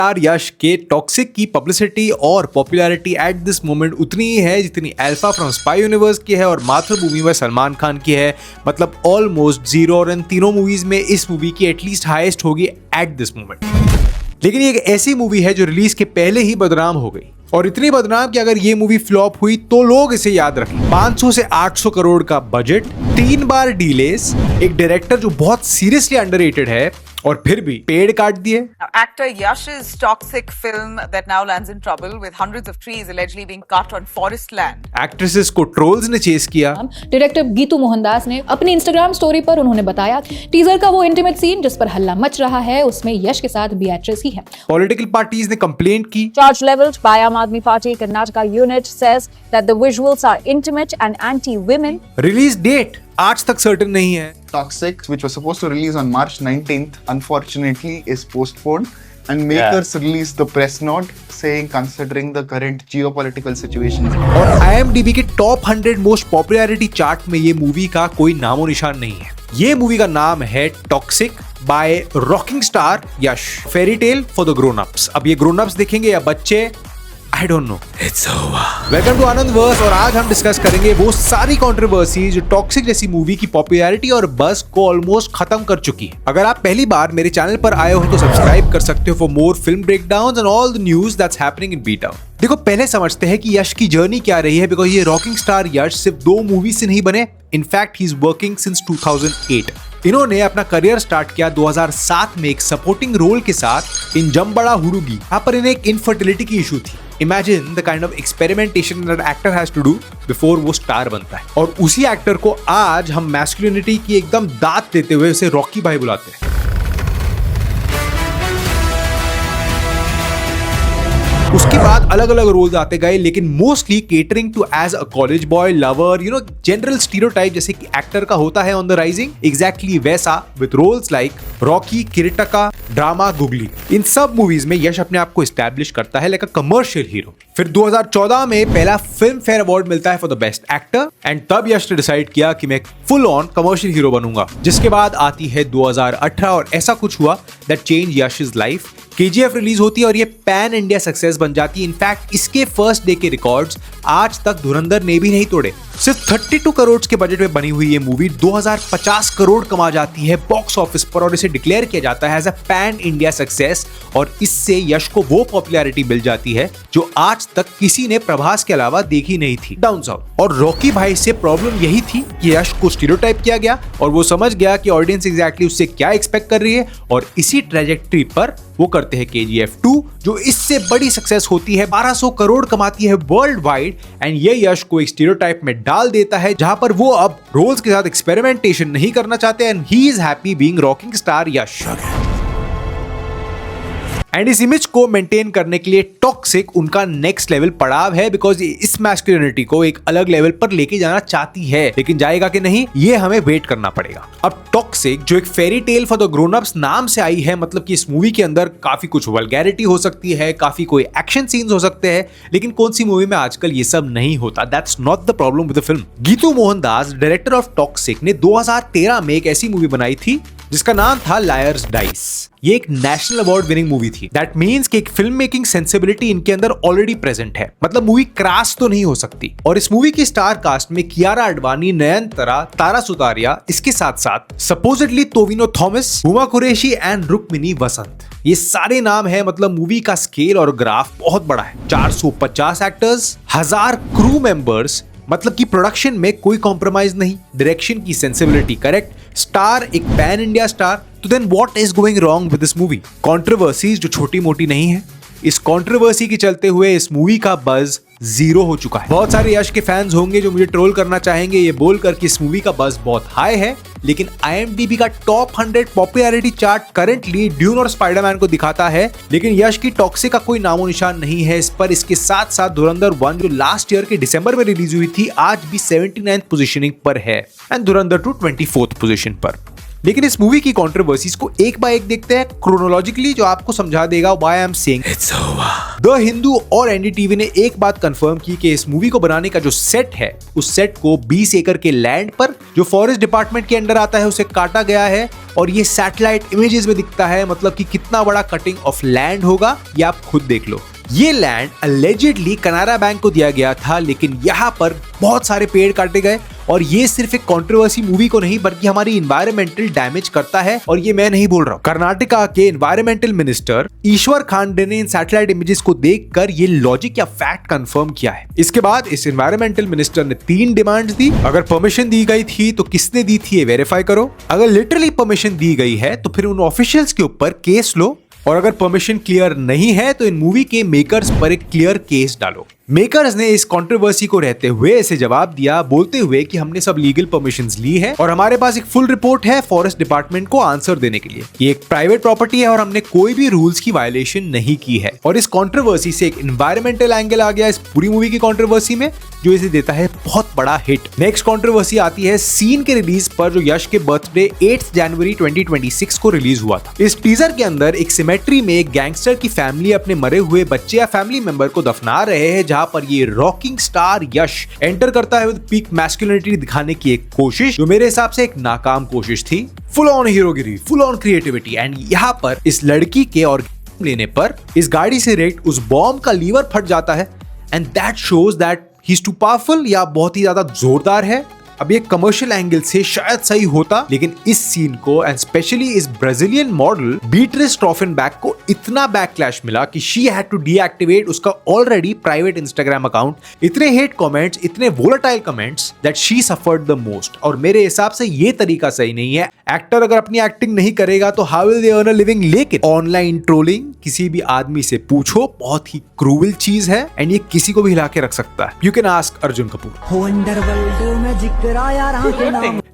Star यश के toxic की publicity और पॉपुलैरिटी एट दिस मोमेंट उतनी ही है जितनी अल्फा फ्रॉम स्पाई यूनिवर्स की है और मातृभूमि व सलमान खान की है, मतलब ऑलमोस्ट जीरो। और इन तीनों मूवीज में इस मूवी की एटलीस्ट हाईएस्ट होगी एट दिस मोमेंट। लेकिन ये एक ऐसी मूवी है जो रिलीज के पहले ही बदनाम हो गई, और इतनी बदनाम कि अगर ये मूवी फ्लॉप हुई तो लोग इसे याद रखें। 500 से 800 करोड़ का बजट, 3 बार डीलेस, एक डायरेक्टर जो बहुत सीरियसली अंडररेटेड है, और फिर भी पेड़ काट दिए। Actor Yash's toxic film that now lands in trouble with hundreds of trees allegedly being cut on forest land. Actresses को ट्रोल्स ने चेस किया। डायरेक्टर गीतू मोहनदास ने अपनी इंस्टाग्राम स्टोरी पर उन्होंने बताया टीजर का वो इंटीमेट सीन जिस पर हल्ला मच रहा है उसमें यश के साथ बीएट्रिस ही है। पॉलिटिकल पार्टीज ने कंप्लेंट की। Charge leveled by Aam Aadmi Party Karnataka unit says that the visuals are intimate and anti-women. Release date आज तक सर्टेन नहीं है। Toxic, which was supposed to release on March 19th, unfortunately is postponed, and makers released the press note saying considering the current geopolitical situation. और IMDb के top 100 most popularity chart में ये movie का कोई नामो निशान नहीं है। ये मूवी का नाम है toxic by rocking star Yash, fairy tale for the grown ups. अब ये ग्रोन अप्स देखेंगे या बच्चे, I don't know. It's over. Welcome to Anand verse, और आज हम डिस्कस करेंगे वो सारी कंट्रोवर्सी जो टॉक्सिक जैसी मूवी की पॉपुलैरिटी और बस को ऑलमोस्ट खत्म कर चुकी है। अगर आप पहली बार मेरे चैनल पर आए हो तो सब्सक्राइब कर सकते हो for more film breakdowns and all the news that's happening in B town. देखो, पहले समझते हैं कि यश की जर्नी क्या रही है, बिकॉज ये रॉकिंग स्टार यश सिर्फ 2 मूवी से नहीं बने। In fact he is working since 2008। इन्होंने अपना करियर स्टार्ट किया 2007 में एक सपोर्टिंग रोल के साथ इन जमबड़ा हुडुगी। यहाँ पर इन्हें एक इनफर्टिलिटी की इशू थी। Imagine the kind of experimentation that actor has to do before वो स्टार बनता है। और उसी एक्टर को आज हम मैस्कुलिनिटी की एकदम दात देते हुए उसे रॉकी भाई बुलाते हैं। उसके बाद अलग अलग रोल्स आते गए, लेकिन mostly catering to as a college boy, lover, general stereotype जैसे कि एक्टर का होता है ऑन द राइजिंग, एग्जैक्टली वैसा with roles like Rocky, Kirataka, drama, Googly. इन सब मूवीज में यश अपने आप को एस्टैब्लिश करता है लाइक अ कमर्शियल हीरो। फिर 2014 में पहला फिल्म फेयर अवार्ड मिलता है for the best actor, and तब यश ने डिसाइड किया कि मैं फुल ऑन कमर्शियल हीरो बनूंगा। जिसके बाद आती है 2018 और ऐसा कुछ हुआ that change Yash's life. KGF release होती है और ये पैन इंडिया सक्सेस बन जाती है। इनफैक्ट इसके फर्स्ट डे के रिकॉर्ड्स आज तक धुरंधर ने भी नहीं तोड़े। सिर्फ 32 करोड़ के बजट में बनी हुई ये मूवी 2050 करोड़ कमा जाती है बॉक्स ऑफिस पर, और इसे डिक्लेयर किया जाता है as a pan India success. और इससे यश को वो पॉपुलैरिटी मिल जाती है जो आज तक किसी ने प्रभास के अलावा देखी नहीं थी डाउन साउथ। और रॉकी भाई से प्रॉब्लम यही थी कि यश को स्टीरियोटाइप किया गया और वो समझ गया कि ऑडियंस एग्जैक्टली उससे क्या एक्सपेक्ट कर रही है, और इसी ट्रेजेक्टरी पर वो करते हैं KGF 2, जो इससे बड़ी सक्सेस होती है, 1200 करोड़ कमाती है वर्ल्ड वाइड। एंड ये यश को एक स्टीरियोटाइप में डाल देता है जहां पर वो अब रोल्स के साथ एक्सपेरिमेंटेशन नहीं करना चाहते, and he is happy being rocking star Yash. And इस इमेज को मेंटेन करने के लिए टॉक्सिक उनका नेक्स्ट लेवल पड़ाव है, बिकॉज इस मैस्कुलिनिटी को एक अलग लेवल पर लेके जाना चाहती है, लेकिन जाएगा कि नहीं ये हमें वेट करना पड़ेगा। अब टॉक्सिक जो एक फेरी tale for the grown ups नाम से आई है, मतलब कि इस मूवी के अंदर काफी कुछ वल्गैरिटी हो सकती है, काफी कोई एक्शन सीन्स हो सकते हैं, लेकिन कौन सी मूवी में आजकल ये सब नहीं होता। That's not the problem with the film. Geetu Mohandas, director of toxic, ने 2013 में एक ऐसी मूवी बनाई थी जिसका नाम था लायर्स डाइस। ये एक नेशनल अवार्ड विनिंग मूवी थी। दैट मीन्स कि एक फिल्म मेकिंग सेंसिबिलिटी इनके अंदर ऑलरेडी प्रेजेंट है, मतलब मूवी क्रैश तो नहीं हो सकती। और इस मूवी की स्टार कास्ट में कियारा आडवाणी, नयनतारा, तारा सुतारिया, इसके साथ साथ सपोजिटली टोविनो थॉमस, हुमा कुरैशी एंड रुक्मिनी वसंत, ये सारे नाम है। मतलब मूवी का स्केल और ग्राफ बहुत बड़ा है। 450 एक्टर्स, 1000 क्रू मेंबर्स, मतलब कि प्रोडक्शन में कोई कॉम्प्रोमाइज नहीं, डायरेक्शन की सेंसिबिलिटी करेक्ट, स्टार एक पैन इंडिया स्टार। तो then what is going wrong with this movie? Controversies जो छोटी मोटी नहीं है, इस कंट्रोवर्सी के चलते हुए इस मूवी का बज जीरो हो चुका है। बहुत सारे यश के फैंस होंगे जो मुझे ट्रोल करना चाहेंगे ये बोलकर कि इस मूवी का बज बहुत हाई है, लेकिन IMDb का top 100 popularity chart currently dune और स्पाइडरमैन को दिखाता है, लेकिन यश की टॉक्सिक का कोई नामो निशान नहीं है इस पर। इसके साथ साथ धुरंधर 1 जो लास्ट ईयर के दिसंबर में रिलीज हुई थी, आज भी 79th पोजीशनिंग पर है, एंड धुरंधर 2 24th पोजीशन पर। लेकिन इस मूवी की कंट्रोवर्सीज को एक बाय एक देखते हैं क्रोनोलॉजिकली, जो आपको समझा देगा why I am saying it's over. The Hindu और एनडीटीवी ने एक बात कंफर्म की कि इस मूवी को बनाने का जो सेट है, उस सेट को 20 एकड़ के लैंड पर जो फॉरेस्ट डिपार्टमेंट के अंडर आता है उसे काटा गया है और ये सैटेलाइट इमेजेस में दिखता है। मतलब कि कितना बड़ा कटिंग ऑफ लैंड होगा ये आप खुद देख लो। ये लैंड अलेजिडली कनारा बैंक को दिया गया था, लेकिन यहाँ पर बहुत सारे पेड़ काटे गए और ये सिर्फ एक कंट्रोवर्सी मूवी को नहीं बल्कि हमारी इन्वायरमेंटल डैमेज करता है। और ये मैं नहीं बोल रहा हूँ, कर्नाटका के इन्वायरमेंटल मिनिस्टर ईश्वर खांडे ने इन सैटेलाइट इमेजेस को देखकर ये लॉजिक या फैक्ट कंफर्म किया है। इसके बाद इस इन्वायरमेंटल मिनिस्टर ने 3 डिमांड्स दी। अगर परमिशन दी गई थी तो किसने दी थी ये वेरीफाई करो, अगर लिटरली परमिशन दी गई है तो फिर उन ऑफिशियल्स के ऊपर केस लो, और अगर परमिशन क्लियर नहीं है तो इन मूवी के मेकर्स पर एक क्लियर केस डालो। मेकर्स ने इस कंट्रोवर्सी को रहते हुए इसे जवाब दिया, बोलते हुए कि हमने सब लीगल परमिशंस ली है और हमारे पास एक फुल रिपोर्ट है फॉरेस्ट डिपार्टमेंट को आंसर देने के लिए। ये एक प्राइवेट प्रॉपर्टी है और हमने कोई भी रूल्स की वायलेशन नहीं की है। और इस कंट्रोवर्सी से एक एनवायरमेंटल एंगल आ गया इस पूरी मूवी की कंट्रोवर्सी में, जो इसे देता है बहुत बड़ा हिट। नेक्स्ट कंट्रोवर्सी आती है सीन के रिलीज पर, जो यश के बर्थडे 8 जनवरी 2026 को रिलीज हुआ था। इस टीजर के अंदर एक सिमेट्री में एक गैंगस्टर की फैमिली अपने मरे हुए बच्चे या फैमिली मेंबर को दफना रहे हैं, जहां पर ये रॉकिंग स्टार यश एंटर करता है विद पीक मैस्कुलिनिटी दिखाने की एक कोशिश, जो मेरे हिसाब से एक नाकाम कोशिश थी। फुल ऑन हीरोगिरी, फुल ऑन क्रिएटिविटी, एंड यहाँ पर इस लड़की के और लेने पर इस गाड़ी से रेक्ट उस बॉम्ब का लीवर फट जाता है and that shows that he is too powerful या बहुत ही ज्यादा जोरदार है। अब ये कमर्शियल एंगल से शायद सही होता, लेकिन इस सीन को एंड स्पेशली इस ब्राजीलियन मॉडल बीट्रिस स्ट्रॉफेनबैक को इतना बैकलैश मिला कि शी हैड टू डीएक्टिवेट उसका ऑलरेडी प्राइवेट इंस्टाग्राम अकाउंट। इतने हेट कमेंट्स, इतने volatile comments that she suffered the most. और मेरे हिसाब से ये तरीका सही नहीं है। एक्टर अगर अपनी एक्टिंग नहीं करेगा तो how will they earn a living. लेकिन ऑनलाइन ट्रोलिंग किसी भी आदमी से पूछो, बहुत ही क्रूवल चीज है एंड ये किसी को भी हिला के रख सकता है। You can ask Arjun Kapoor.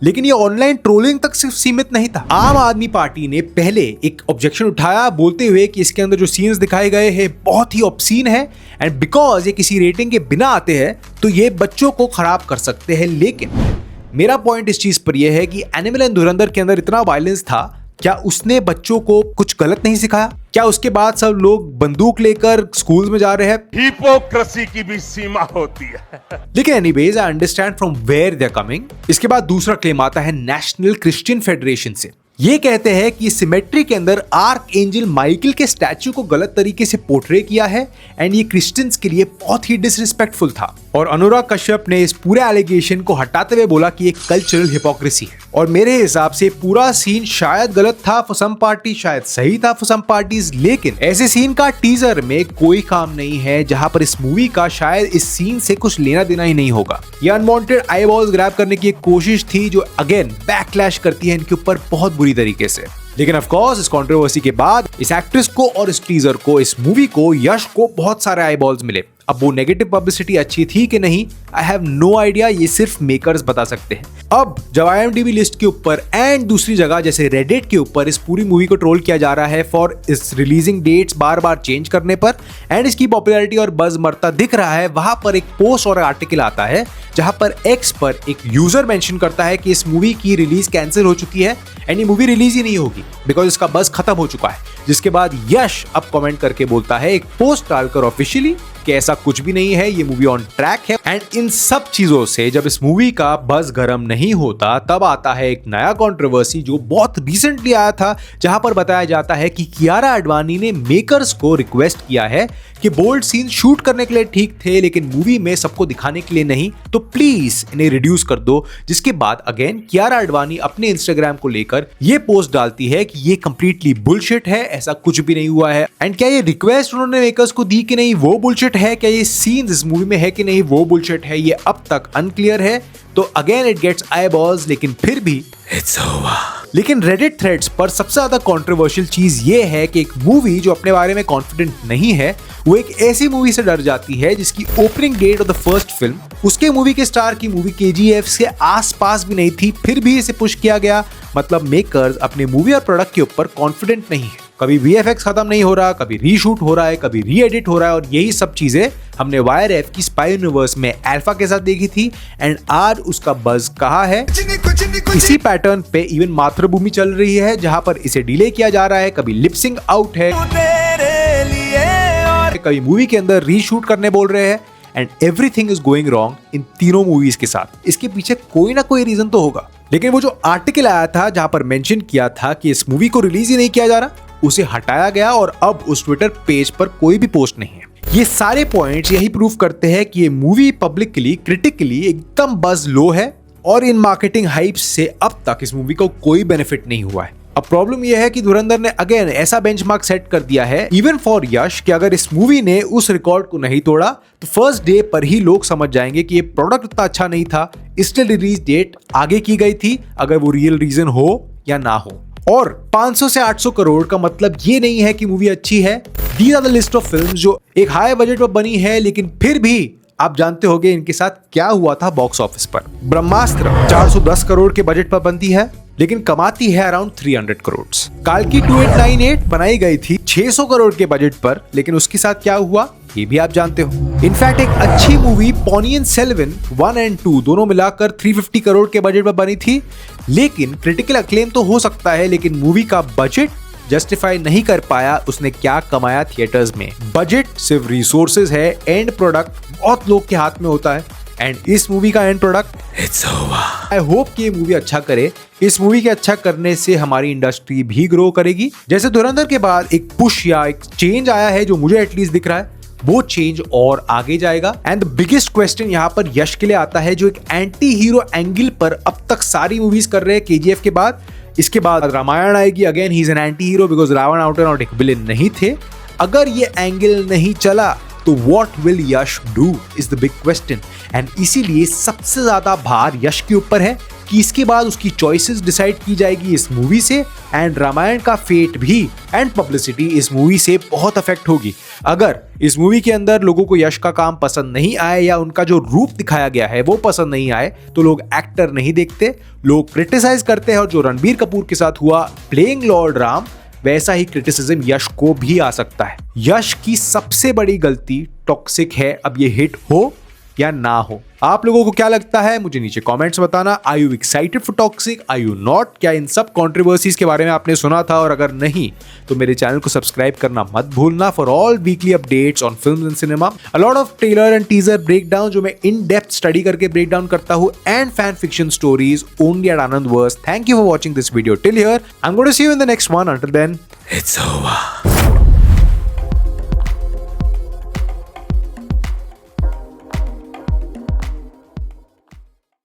लेकिन ये ऑनलाइन ट्रोलिंग तक सिर्फ सीमित नहीं था। आम आदमी पार्टी ने पहले एक ऑब्जेक्शन उठाया, बोलते हुए कि इसके अंदर जो सीन्स दिखाए गए हैं बहुत ही ऑब्सीन है एंड बिकॉज ये किसी रेटिंग के बिना आते हैं तो ये बच्चों को खराब कर सकते हैं। लेकिन मेरा पॉइंट इस चीज पर यह है कि एनिमल एंड धुरंधर के अंदर इतना वायलेंस था, क्या उसने बच्चों को कुछ गलत नहीं सिखाया? क्या उसके बाद सब लोग बंदूक लेकर स्कूल में जा रहे हैं? हिपोक्रेसी की भी सीमा होती है। लेकिन anyways I understand from where they are coming. इसके बाद दूसरा क्लेम आता है नेशनल क्रिश्चियन फेडरेशन से। ये कहते हैं कि सिमेट्री के अंदर आर्क एंजल माइकल के स्टैचू को गलत तरीके से पोर्ट्रे किया है एंड ये क्रिश्चियंस के लिए बहुत ही डिसरिस्पेक्टफुल था। और अनुराग कश्यप ने इस पूरे एलिगेशन को हटाते हुए बोला कि ये कल्चरल हिपोक्रेसी है। और मेरे हिसाब से पूरा सीन शायद गलत था फॉर सम पार्टी, शायद सही था फॉर सम पार्टीज, लेकिन ऐसे सीन का टीजर में कोई काम नहीं है जहां पर इस मूवी का शायद इस सीन से कुछ लेना देना ही नहीं होगा। ये अनवांटेड आईबॉल्स ग्रैब करने की एक कोशिश थी जो अगेन बैकलैश करती है इनके ऊपर बहुत बुरी तरीके से। लेकिन ऑफ कोर्स इस कंट्रोवर्सी के बाद इस एक्ट्रेस को और इस टीजर को, इस मूवी को, यश को बहुत सारे आईबॉल्स मिले। अब वो नेगेटिव पब्लिसिटी अच्छी थी कि नहीं, आई हैव नो आइडिया, ये सिर्फ मेकर्स बता सकते हैं। अब जब IMDb लिस्ट के ऊपर एंड दूसरी जगह जैसे रेडिट के ऊपर इस पूरी मूवी को ट्रोल किया जा रहा है फॉर इस रिलीजिंग डेट्स बार बार चेंज करने पर एंड इसकी पॉपुलैरिटी और बज मरता दिख रहा है, वहां पर एक पोस्ट और आर्टिकल आता है जहां पर एक्स पर एक यूजर मेंशन करता है कि इस मूवी की रिलीज कैंसिल हो चुकी है एंड ये मूवी रिलीज ही नहीं होगी बिकॉज इसका बज खत्म हो चुका है। जिसके बाद यश अब कमेंट करके बोलता है एक पोस्ट डालकर ऑफिशियली कि ऐसा कुछ भी नहीं है, ये मूवी ऑन ट्रैक है। एंड इन सब चीजों से जब इस मूवी का बज गर्म नहीं होता तब आता है एक नया कंट्रोवर्सी जो बहुत रिसेंटली आया था, जहां पर बताया जाता है कि कियारा आडवाणी ने मेकर्स को रिक्वेस्ट किया है कि बोल्ड सीन शूट करने के लिए ठीक थे लेकिन मूवी में सबको दिखाने के लिए नहीं, तो प्लीज इन्हें रिड्यूस कर दो। जिसके बाद अगेन कियारा आडवाणी अपने इंस्टाग्राम को लेकर ये पोस्ट डालती है कि ये कंप्लीटली बुलशिट है, ऐसा कुछ भी नहीं हुआ है। एंड क्या ये रिक्वेस्ट उन्होंने मेकर्स को दी कि नहीं वो बुलशिट है, क्या ये सीन्स इस मूवी में है कि नहीं वो बुलशिट है, ये अब तक अनक्लियर है। तो अगेन इट गेट्स आईबॉल्स, लेकिन फिर भी इट्स ओवर। लेकिन रेडिट थ्रेड्स पर सबसे ज्यादा कंट्रोवर्शियल चीज ये है कि एक मूवी जो अपने बारे में कॉन्फिडेंट नहीं है वो एक ऐसी मूवी से डर जाती है जिसकी opening date of the first film उसके मूवी के स्टार की मूवी KGF से आसपास भी नहीं थी, फिर भी इसे पुश किया गया। मतलब मेकर्स अपने मूवी और प्रोडक्ट के ऊपर कॉन्फिडेंट नहीं है। कभी VFX खत्म नहीं हो रहा, कभी रीशूट हो रहा है, कभी री-एडिट हो रहा है, और यही सब चीजें हमने वायर एफ की स्पाई यूनिवर्स में अल्फा के साथ देखी थी एंड आज उसका बज कहाँ है इसी पैटर्न पे इवन मातृभूमि चल रही है, जहां पर इसे डिले किया जा रहा है, कभी लिपसिंग आउट है, कभी मूवी के अंदर रीशूट करने बोल रहे हैं, and everything is going wrong in तीनों मूवीज के साथ। इसके पीछे कोई ना कोई रीजन तो होगा, लेकिन वो जो आर्टिकल आया था जहां पर मेंशन किया था कि इस मूवी को रिलीज ही नहीं किया जा रहा, उसे हटाया गया और अब उस ट्विटर पेज पर कोई भी पोस्ट नहीं है। ये सारे पॉइंट्स यही प्रूव करते हैं कि ये मूवी पब्लिकली क्रिटिकली एकदम बज लो है और इन मार्केटिंग हाइप्स से अब तक इस मूवी को कोई बेनिफिट नहीं हुआ है। अब प्रॉब्लम यह है कि धुरंधर ने अगेन ऐसा बेंचमार्क सेट कर दिया है इवन फॉर यश कि अगर इस मूवी ने उस रिकॉर्ड को नहीं तोड़ा तो फर्स्ट डे पर ही लोग समझ जाएंगे कि ये प्रोडक्ट उतना अच्छा नहीं था, इसलिए रिलीज डेट आगे की गई थी, अगर वो रियल रीजन हो या ना हो। और 500 से 800 करोड़ का मतलब ये नहीं है कि मूवी अच्छी है। These are the list of films जो एक हाई बजट पर बनी है, लेकिन फिर भी आप जानते होंगे इनके साथ क्या हुआ था बॉक्स ऑफिस पर। ब्रह्मास्त्र 410 करोड़ के बजट पर बनती है, लेकिन कमाती है अराउंड 300 करोड़। काल्की 2898 बनाई गई थी 600 करोड़ के बजट पर, लेकिन उसके साथ क्या हुआ ये भी आप जानते हो। इनफैक्ट एक अच्छी मूवी पोनियन सेल्वन 1 और 2 दोनों मिलाकर 350 करोड़ के बजट पर बनी थी, लेकिन क्रिटिकल अक्लेम तो हो सकता है, लेकिन मूवी का बजट जस्टिफाई नहीं कर पाया उसने क्या कमाया थिएटर्स में। बजट सिर्फ रिसोर्सेज है, एंड प्रोडक्ट बहुत लोग के हाथ में होता है, एंड इस मूवी का and product it's over. I hope कि ये मूवी अच्छा करे। इस मूवी के अच्छा करने से हमारी इंडस्ट्री भी ग्रो करेगी। जैसे धुरंधर के बाद एक पुश या एक चेंज आया है जो मुझे एटलीस्ट दिख रहा है, वो चेंज और आगे जाएगा। एंड द बिगेस्ट क्वेश्चन यहाँ पर यश के लिए आता है, जो एक एंटी हीरो एंगल पर अब तक सारी मूवीज कर रहे हैं केजीएफ के बाद। इसके बाद रामायण आएगी, again he is an anti hero because Ravan out and out एक विलेन नहीं थे। अगर ये एंगल नहीं चला तो what will Yash do is the big question. And इसीलिए सबसे ज्यादा भार यश के ऊपर है कि इसके बाद उसकी चॉइसेस डिसाइड की जाएगी इस मूवी से, एंड रामायण का फेट भी एंड पब्लिसिटी इस मूवी से बहुत अफेक्ट होगी। अगर इस मूवी के अंदर लोगों को यश का काम पसंद नहीं आए या उनका जो रूप दिखाया गया है वो पसंद नहीं आए, तो लोग एक्टर नहीं देखते, लोग क्रिटिसाइज करते हैं। और जो रणबीर कपूर के साथ हुआ प्लेइंग लॉर्ड राम, वैसा ही क्रिटिसिज्म यश को भी आ सकता है। यश की सबसे बड़ी गलती टॉक्सिक है, अब ये हिट हो या ना हो। आप लोगों को क्या लगता है मुझे नीचे कमेंट्स बताना। Are you excited for toxic, are you not? क्या इन सब कंट्रोवर्सीज के बारे में आपने सुना था? और अगर नहीं तो मेरे चैनल को सब्सक्राइब करना मत भूलना for all weekly updates on films and cinema. A lot of trailer and teaser breakdown जो मैं इन डेप्थ स्टडी करके ब्रेकडाउन करता हूं, and fan fiction stories only at Anand verse. Thank you for watching this video till here. I am going to see you in the next one. Until then it's over.